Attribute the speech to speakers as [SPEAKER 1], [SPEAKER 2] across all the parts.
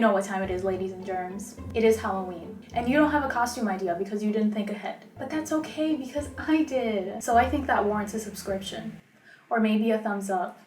[SPEAKER 1] You know what time it is, ladies and germs. It is Halloween. And you don't have a costume idea because you didn't think ahead. But that's okay because I did. So I think that warrants a subscription. Or maybe a thumbs up.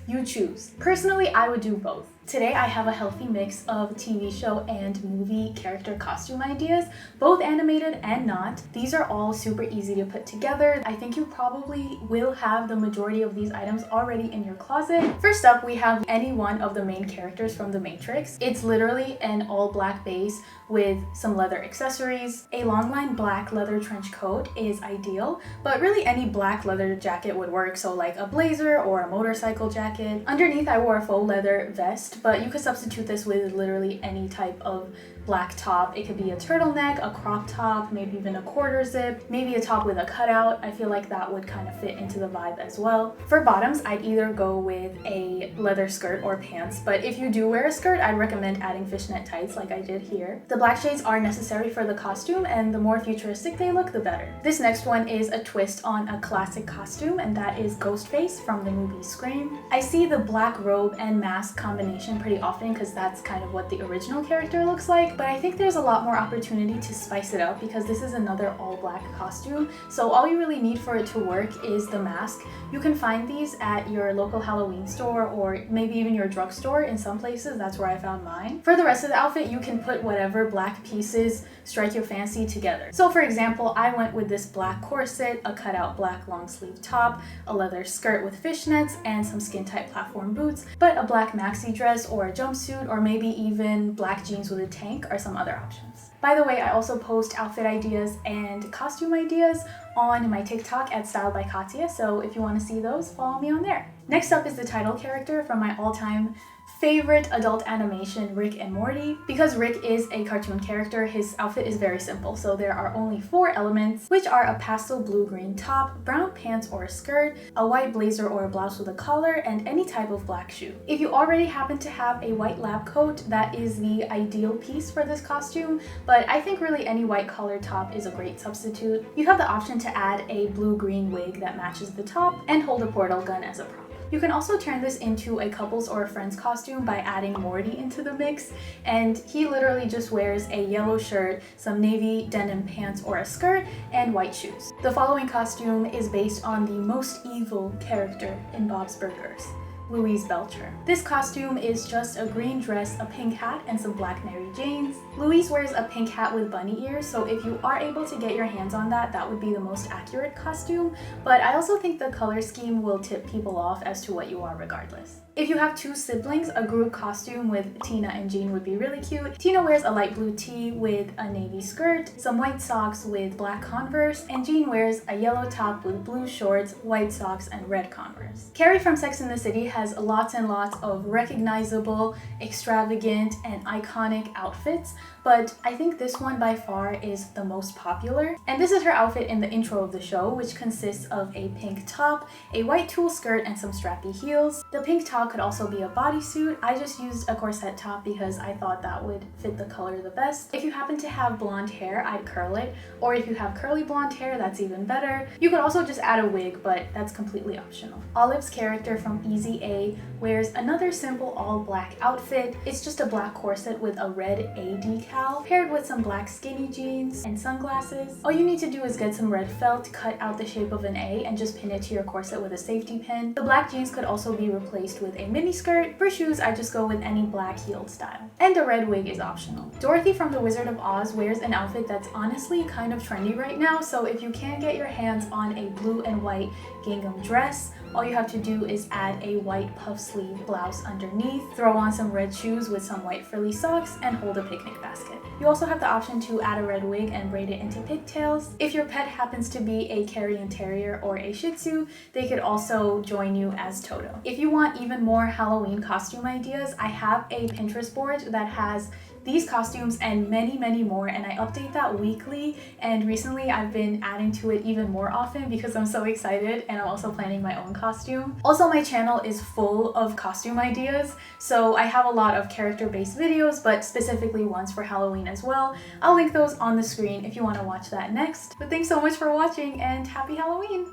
[SPEAKER 1] You choose. Personally, I would do both. Today I have a healthy mix of TV show and movie character costume ideas, both animated and not. These are all super easy to put together. I think you probably will have the majority of these items already in your closet. First up, we have any one of the main characters from The Matrix. It's literally an all black base with some leather accessories. A long line black leather trench coat is ideal, but really any black leather jacket would work, so like a blazer or a motorcycle jacket. Underneath I wore a faux leather vest, but you could substitute this with literally any type of black top. It could be a turtleneck, a crop top, maybe even a quarter zip, maybe a top with a cutout. I feel like that would kind of fit into the vibe as well. For bottoms, I'd either go with a leather skirt or pants, but if you do wear a skirt, I'd recommend adding fishnet tights like I did here. The black shades are necessary for the costume, and the more futuristic they look, the better. This next one is a twist on a classic costume, and that is Ghostface from the movie Scream. I see the black robe and mask combination pretty often because that's kind of what the original character looks like, but I think there's a lot more opportunity to spice it up because this is another all black costume, so all you really need for it to work is the mask. You can find these at your local Halloween store or maybe even your drugstore. In some places, that's where I found mine. For the rest of the outfit, you can put whatever black pieces strike your fancy together. So for example, I went with this black corset, a cutout black long sleeve top, a leather skirt with fishnets, and some skin tight platform boots, but a black maxi dress or a jumpsuit, or maybe even black jeans with a tank are some other options. By the way, I also post outfit ideas and costume ideas on my TikTok at Style by Katya, so if you want to see those, follow me on there. Next up is the title character from my all-time favorite adult animation, Rick and Morty. Because Rick is a cartoon character, his outfit is very simple, so there are only 4 elements, which are a pastel blue-green top, brown pants or a skirt, a white blazer or a blouse with a collar, and any type of black shoe. If you already happen to have a white lab coat, that is the ideal piece for this costume, but I think really any white collar top is a great substitute. You have the option to add a blue-green wig that matches the top and hold a portal gun as a prop. You can also turn this into a couple's or a friend's costume by adding Morty into the mix, and he literally just wears a yellow shirt, some navy denim pants or a skirt, and white shoes. The following costume is based on the most evil character in Bob's Burgers, Louise Belcher. This costume is just a green dress, a pink hat, and some black Mary Janes. Louise wears a pink hat with bunny ears, so if you are able to get your hands on that, that would be the most accurate costume, but I also think the color scheme will tip people off as to what you are regardless. If you have 2 siblings, a group costume with Tina and Jean would be really cute. Tina wears a light blue tee with a navy skirt, some white socks with black Converse, and Jean wears a yellow top with blue shorts, white socks, and red Converse. Carrie from Sex and the City has lots and lots of recognizable, extravagant, and iconic outfits, but I think this one by far is the most popular. And this is her outfit in the intro of the show, which consists of a pink top, a white tulle skirt, and some strappy heels. The pink top could also be a bodysuit. I just used a corset top because I thought that would fit the color the best. If you happen to have blonde hair, I'd curl it, or if you have curly blonde hair, that's even better. You could also just add a wig, but that's completely optional. Olive's character from Easy A wears another simple all black outfit. It's just a black corset with a red A decal paired with some black skinny jeans and sunglasses. All you need to do is get some red felt, cut out the shape of an A, and just pin it to your corset with a safety pin. The black jeans could also be replaced with a mini skirt. For shoes, I just go with any black heeled style. And a red wig is optional. Dorothy from The Wizard of Oz wears an outfit that's honestly kind of trendy right now, so if you can get your hands on a blue and white gingham dress, all you have to do is add a white puff sleeve blouse underneath, throw on some red shoes with some white frilly socks, and hold a picnic basket. You also have the option to add a red wig and braid it into pigtails. If your pet happens to be a Carrion Terrier or a Shih Tzu, they could also join you as Toto. If you want even more Halloween costume ideas, I have a Pinterest board that has these costumes and many more, and I update that weekly, and recently I've been adding to it even more often because I'm so excited, and I'm also planning my own costume. Also, my channel is full of costume ideas, so I have a lot of character-based videos, but specifically ones for Halloween as well. I'll link those on the screen if you want to watch that next. But thanks so much for watching, and happy Halloween!